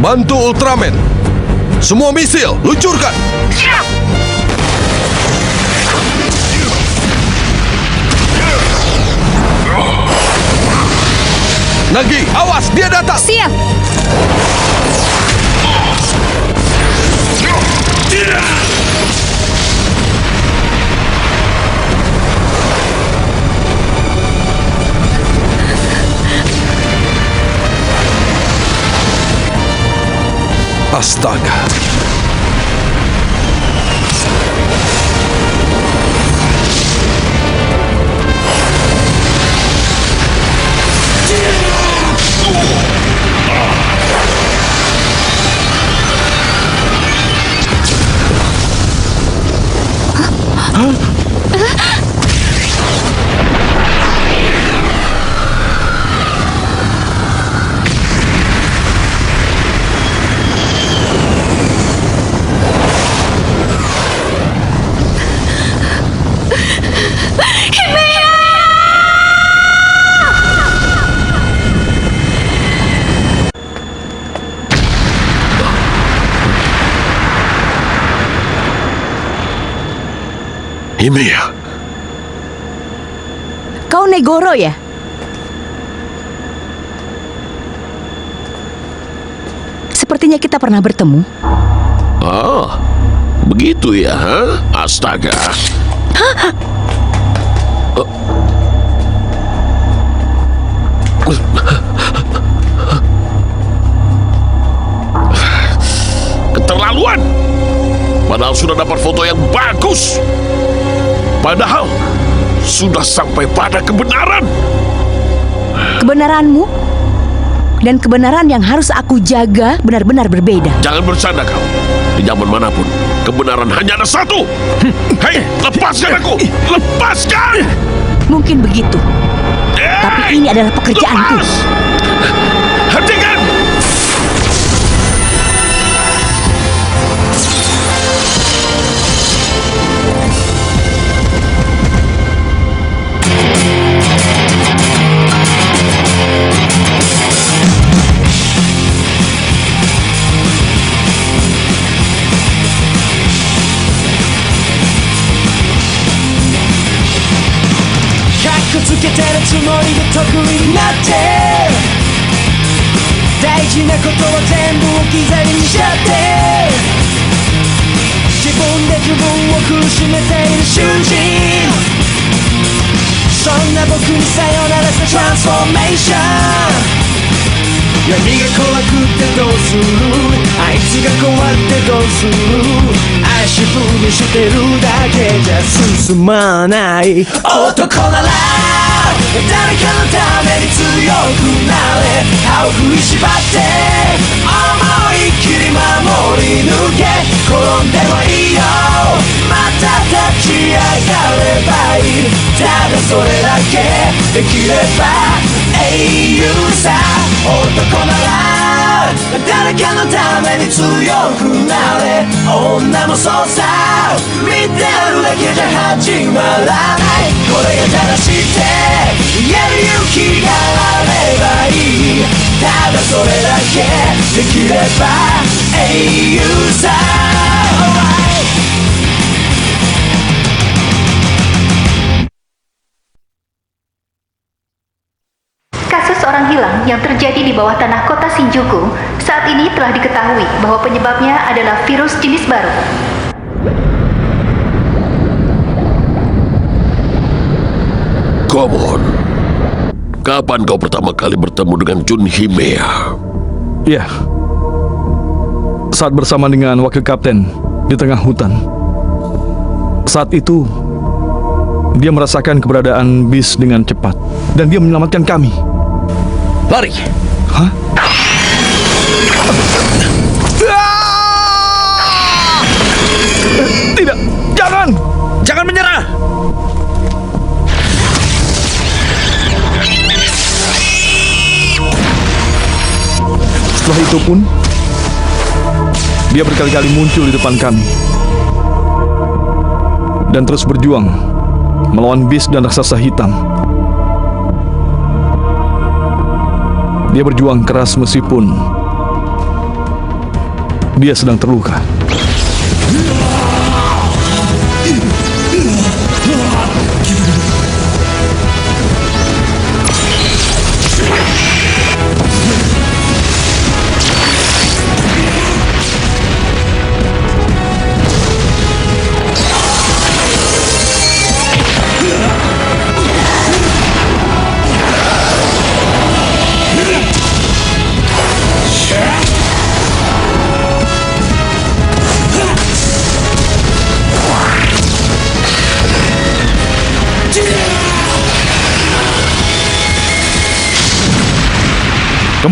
Bantu Ultraman. Semua misil, luncurkan. Nagi, awas, dia datang. Siap. Astaga. Himeya. Kau Negoro ya? Sepertinya kita pernah bertemu. Oh, begitu ya, ha? Astaga. Keterlaluan. Padahal sudah dapat foto yang bagus. Padahal sudah sampai pada kebenaran. Kebenaranmu dan kebenaran yang harus aku jaga benar-benar berbeda. Jangan bercanda kau. Di zaman manapun, kebenaran hanya ada satu. Hei, lepaskan aku! Lepaskan! Mungkin begitu. Tapi ini adalah pekerjaanku. Lepas! Hentikan!つけてるつもりで得意になって大事なことは全部置き去りにしちゃって自分で自分を苦しめている囚人そんな僕にさよならさトランスフォーメーション闇が怖くてどうするあいつが怖ってどうする足踏みしてるだけじゃ進まない男なら誰かのために強くなれ歯を食いしばって思いっきり守り抜け転んでもいいよまた立ち上がればいいただそれだけできれば英雄さ男なら誰かのために強くなれ女もそうさ見てるだけじゃ始まらないこれが正しいって言える勇気があればいいただそれだけできれば英雄さ、Kasus orang hilang yang terjadi di bawah tanah kota Shinjuku saat ini telah diketahui bahwa penyebabnya adalah virus jenis baru. Komon, kapan kau pertama kali bertemu dengan Jun Himeya? Ya, saat bersama dengan wakil kapten di tengah hutan. Saat itu, dia merasakan keberadaan bis dengan cepat dan dia menyelamatkan kami. Lari! Hah? Tidak! Jangan! Jangan menyerah! Setelah itu pun, dia berkali-kali muncul di depan kami dan terus berjuang melawan bis dan raksasa hitam. Dia berjuang keras meskipun dia sedang terluka.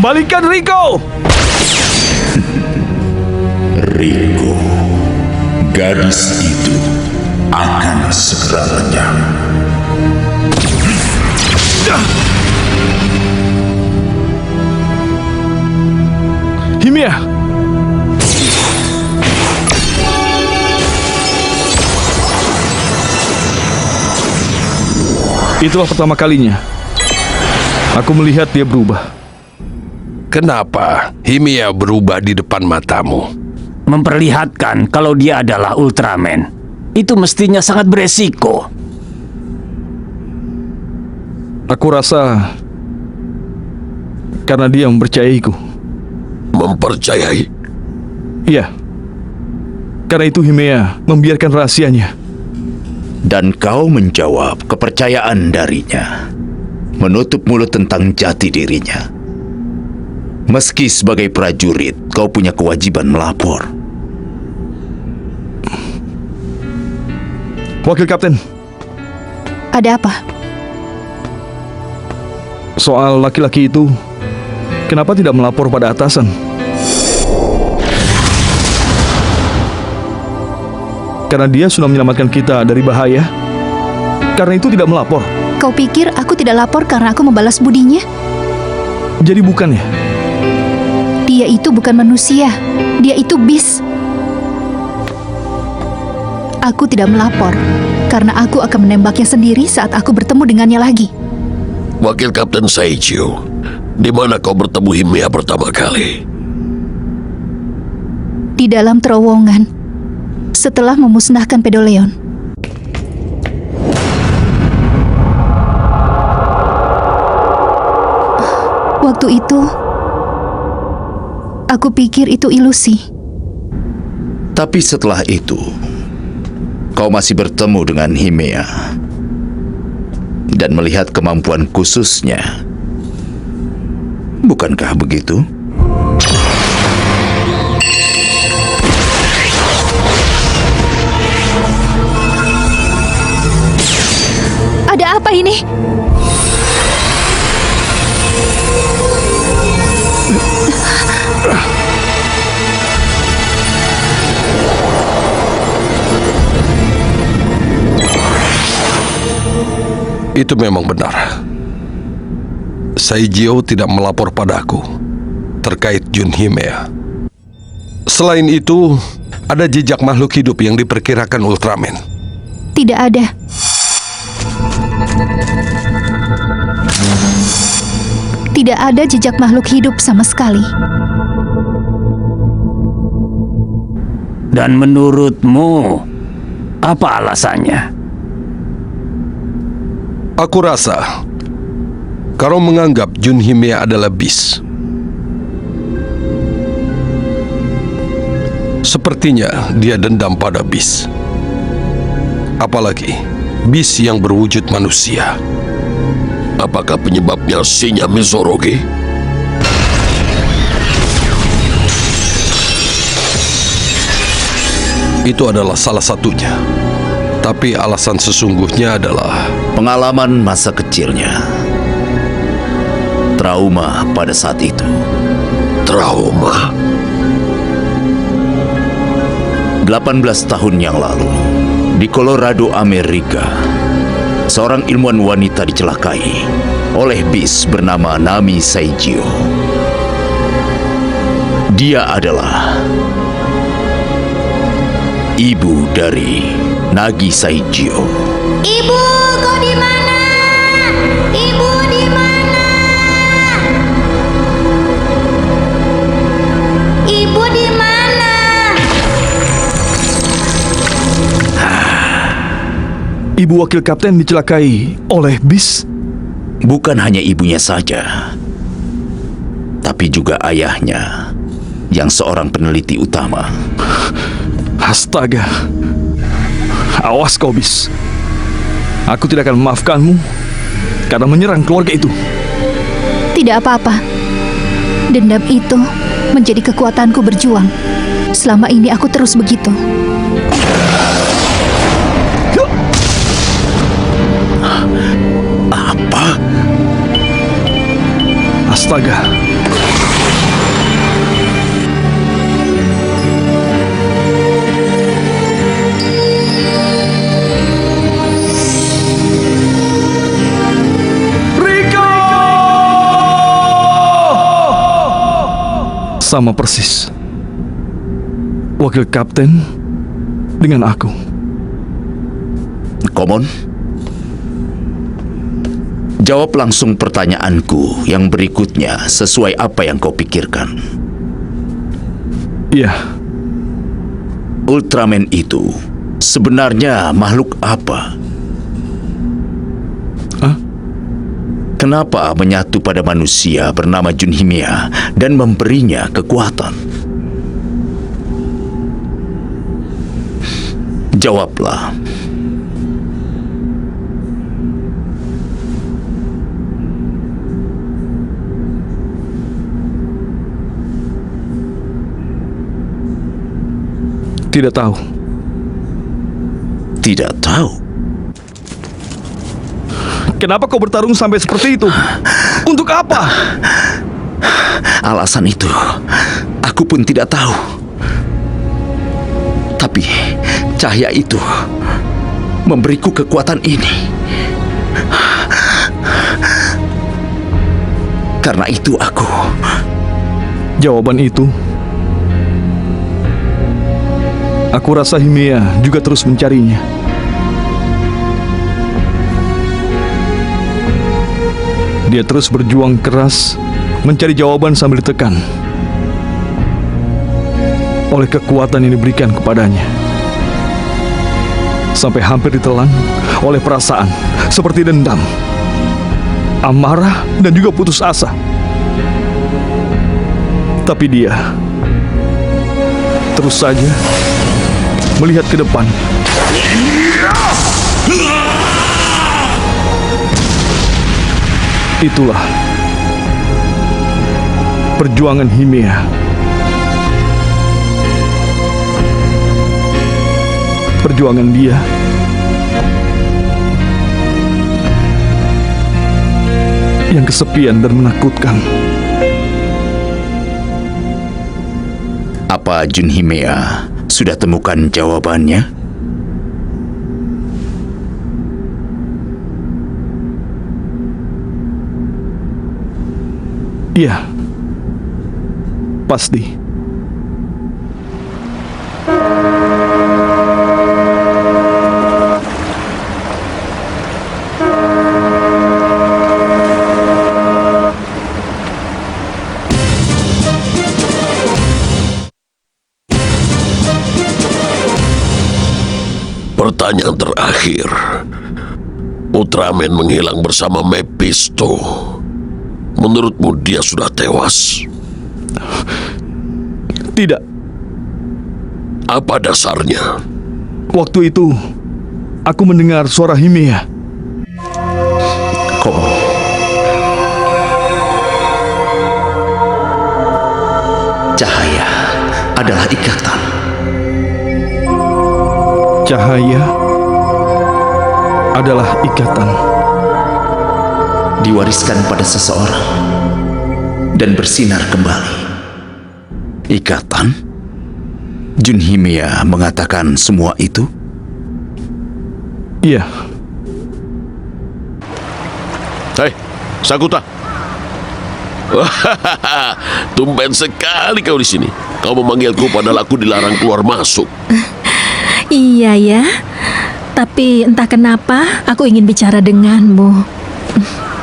Kembalikan Rico! Rico, gadis itu akan segera lenyap. Himia! Itulah pertama kalinya aku melihat dia berubah. Kenapa Himia berubah di depan matamu? Memperlihatkan kalau dia adalah Ultraman. Itu mestinya sangat beresiko. Aku rasa karena dia mempercayaiku. Mempercayai? Iya. Karena itu Himea membiarkan rahasianya. Dan kau menjawab kepercayaan darinya, menutup mulut tentang jati dirinya. Meski sebagai prajurit, kau punya kewajiban melapor. Wakil Kapten, Ada apa? soal laki-laki itu, kenapa tidak melapor pada atasan? Karena dia sudah menyelamatkan kita dari bahaya. Karena itu tidak melapor. Kau pikir aku tidak lapor karena aku membalas budinya? Jadi bukan ya? Dia itu bukan manusia. Dia itu bis. Aku tidak melapor karena aku akan menembaknya sendiri saat aku bertemu dengannya lagi. Wakil Kapten Saijio, di mana kau bertemu Himia pertama kali? Di dalam terowongan. Setelah memusnahkan Pedoleon. Waktu itu, aku pikir itu ilusi. Tapi setelah itu, kau masih bertemu dengan Himea dan melihat kemampuan khususnya. Bukankah begitu? Ada apa ini? Itu memang benar. Saijio tidak melapor padaku terkait Jun Himea. Selain itu, ada jejak makhluk hidup yang diperkirakan Ultraman. Tidak ada. Tidak ada jejak makhluk hidup sama sekali. Dan menurutmu, apa alasannya? Aku rasa kau menganggap Jun Himea adalah bis. Sepertinya dia dendam pada bis. Apalagi bis yang berwujud manusia. Apakah penyebabnya Shinya Mizoroge? Itu adalah salah satunya. Tapi alasan sesungguhnya adalah Pengalaman masa kecilnya. Trauma pada saat itu. Trauma. 18 tahun yang lalu, di Colorado, Amerika, seorang ilmuwan wanita dicelakai oleh bis bernama Nami Saijio. Dia adalah ibu dari Nagi Saijio. Ibu, kau di mana? Ibu di mana? ibu wakil kapten dicelakai oleh bis? Bukan hanya ibunya saja, tapi juga ayahnya yang seorang peneliti utama. Astaga. Awas kau, bis. Aku tidak akan memaafkanmu karena menyerang keluarga itu. Tidak apa-apa. Dendam itu menjadi kekuatanku berjuang. Selama ini aku terus begitu. Apa? Astaga. Sama persis. Wakil kapten dengan aku. Komon, jawab langsung pertanyaanku yang berikutnya sesuai apa yang kau pikirkan. Iya. Ultraman itu sebenarnya makhluk apa? Hah? Kenapa menyatu pada manusia bernama Junhimia dan memberinya kekuatan? Jawablah. Tidak tahu. Tidak tahu. Kenapa kau bertarung sampai seperti itu? Untuk apa? Alasan itu aku pun tidak tahu. Tapi cahaya itu memberiku kekuatan ini. Karena itu aku. Jawaban itu, aku rasa Himea juga terus mencarinya. Dia terus berjuang keras mencari jawaban sambil ditekan oleh kekuatan yang diberikan kepadanya. Sampai hampir ditelan oleh perasaan seperti dendam, amarah, dan juga putus asa. Tapi dia terus saja melihat ke depan. Itulah perjuangan Himea. Perjuangan dia yang kesepian dan menakutkan. Apa Junhimea sudah temukan jawabannya? Iya, pasti. Pertanyaan terakhir. Ultraman menghilang bersama Mephisto. Menurutmu dia sudah tewas? Tidak. Apa dasarnya? Waktu itu, aku mendengar suara Himea. Komo, cahaya adalah ikatan. Cahaya adalah ikatan. Diwariskan pada seseorang dan bersinar kembali. Ikatan? Junhimea mengatakan semua itu? Iya. Hei, Sakuta. Tumben sekali kau di sini. Kau memanggilku padahal aku dilarang keluar masuk. Iya ya, tapi entah kenapa aku ingin bicara denganmu.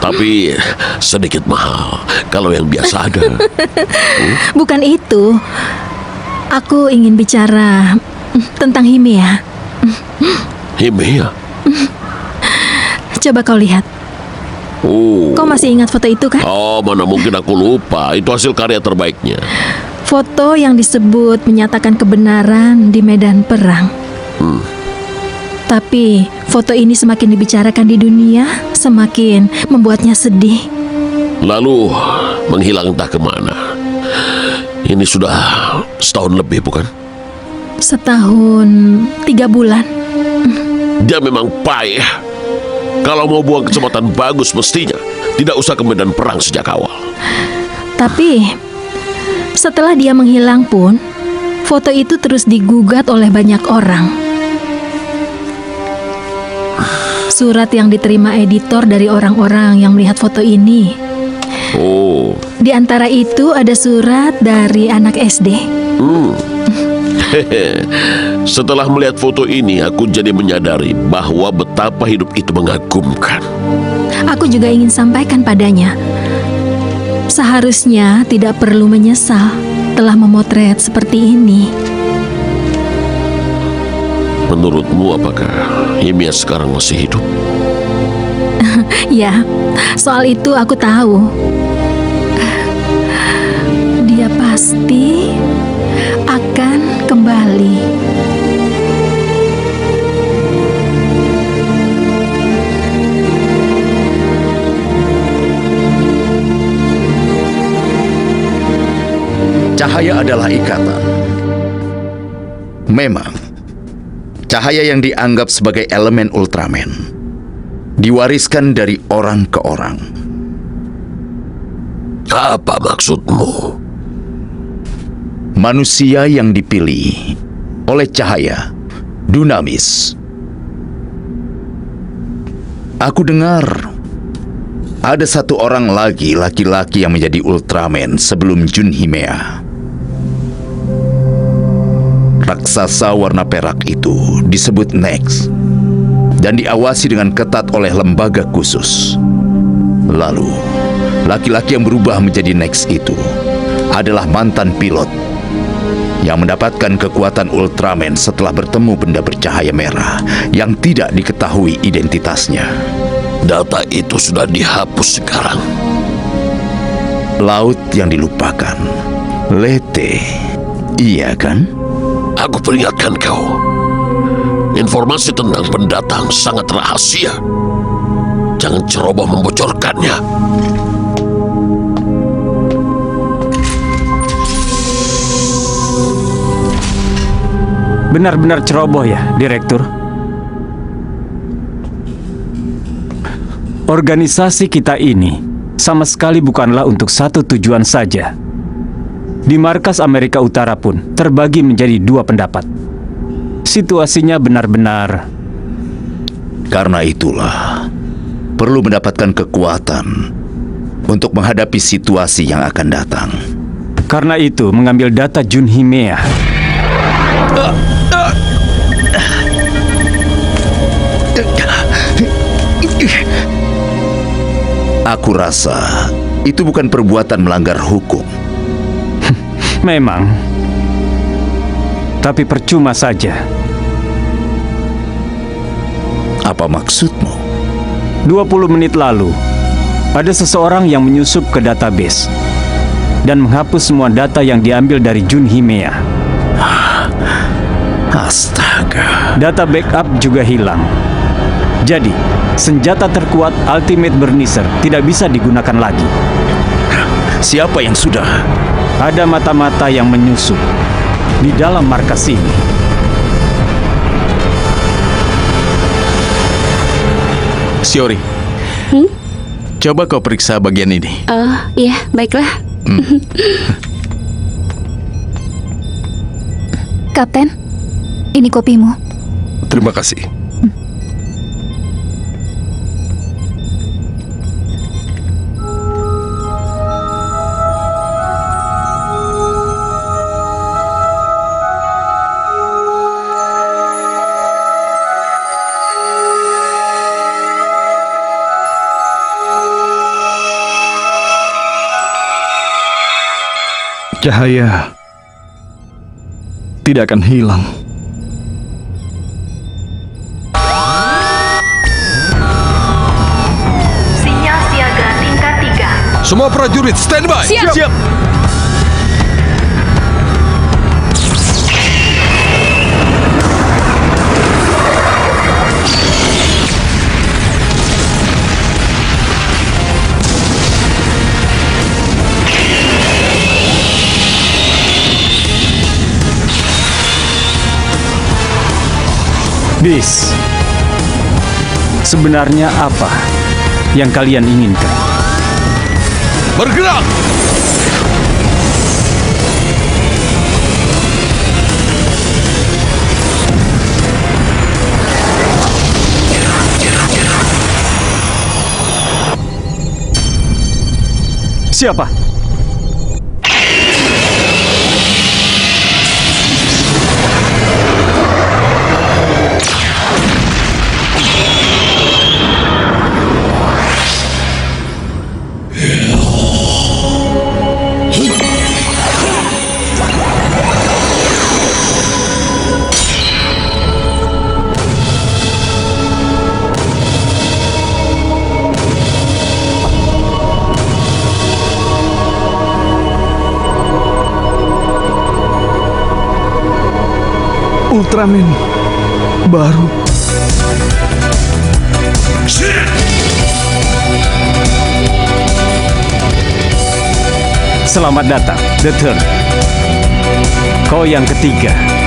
Tapi sedikit mahal kalau yang biasa ada. Bukan itu, aku ingin bicara tentang Himea. Himea? Coba kau lihat. Oh. Kau masih ingat foto itu kan? Oh, mana mungkin aku lupa. Itu hasil karya terbaiknya. Foto yang disebut menyatakan kebenaran di medan perang. Tapi foto ini semakin dibicarakan di dunia, semakin membuatnya sedih. Lalu menghilang entah kemana. Ini sudah setahun lebih, bukan? Setahun 3 bulan. Dia memang payah. Kalau mau buang kesempatan bagus mestinya tidak usah ke medan perang sejak awal. Tapi setelah dia menghilang pun, foto itu terus digugat oleh banyak orang. Surat yang diterima editor dari orang-orang yang melihat foto ini. Oh. Di antara itu ada surat dari anak SD. Setelah melihat foto ini, aku jadi menyadari bahwa betapa hidup itu mengagumkan. Aku juga ingin sampaikan padanya, seharusnya tidak perlu menyesal telah memotret seperti ini. Menurutmu apakah Himia sekarang masih hidup? Ya, soal itu aku tahu. Dia pasti akan kembali. Cahaya adalah ikatan. Memang, cahaya yang dianggap sebagai elemen Ultraman diwariskan dari orang ke orang. Apa maksudmu? Manusia yang dipilih oleh cahaya Dunamis. Aku dengar ada satu orang lagi laki-laki yang menjadi Ultraman sebelum Junhimea. Raksasa warna perak itu disebut Nex dan diawasi dengan ketat oleh lembaga khusus. Lalu, laki-laki yang berubah menjadi Nex itu adalah mantan pilot yang mendapatkan kekuatan Ultraman setelah bertemu benda bercahaya merah yang tidak diketahui identitasnya. Data itu sudah dihapus sekarang. Laut yang dilupakan. Lete, iya kan? Aku peringatkan kau. Informasi tentang pendatang sangat rahasia. Jangan ceroboh membocorkannya. Benar-benar ceroboh ya, Direktur. Organisasi kita ini sama sekali bukanlah untuk satu tujuan saja. Di markas Amerika Utara pun terbagi menjadi 2 pendapat. Situasinya benar-benar... Karena itulah, perlu mendapatkan kekuatan untuk menghadapi situasi yang akan datang. Karena itu, mengambil data Junhimea. Aku rasa itu bukan perbuatan melanggar hukum. Memang. Tapi percuma saja. Apa maksudmu? 20 menit lalu, ada seseorang yang menyusup ke database dan menghapus semua data yang diambil dari Junhimea. Astaga. Data backup juga hilang. Jadi, senjata terkuat Ultimate Burniser tidak bisa digunakan lagi. Siapa yang sudah? Ada mata-mata yang menyusup di dalam markas ini. Shiori, coba kau periksa bagian ini. Oh, iya, baiklah. Kapten, ini kopimu. Terima kasih. Cahaya tidak akan hilang. Semua prajurit standby. Siap. Bis, sebenarnya apa yang kalian inginkan? Bergerak. Siapa? Ultraman baru. Selamat datang, The Third. Kau yang ketiga.